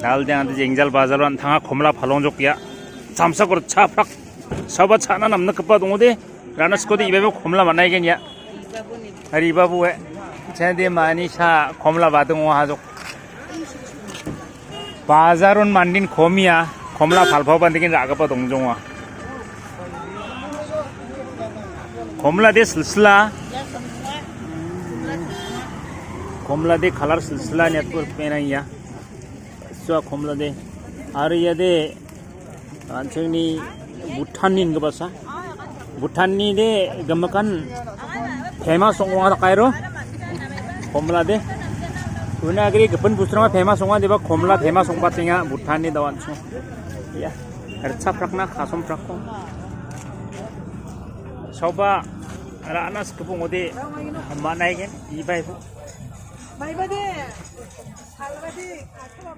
날대한테 쟁잘 바자로한 당하 콤라 팔롱족이야 잠석으로 차프락 서버 차나 남는 급바 동호대 라나 스코드 이베베 콤라 만나야겠냐 리바부에 쟤네 많이 차 콤라 바등호 하족 바자론 만린 콤이야 콤라 발파반되긴 라가바 동종아 콤라 데 실슬라 콤라 데 컬러 실슬라 네트워크 페나이야 저 콤라 데 아르야 데 안청니 부탄닌 거 봤어 부탄니 데 gammakan famous संगवा कायरो कमला दे उनागरी गपन बुस्त्रमा फेमस संगवा देबा कमला फेमस संगवा तिंगा भुटाननि दावान छु या रचा फ्रकना खासम फ्रकको सबा रानास कपुंगोदे मानायगेन इबायबो बायबादे सालबादे खासमा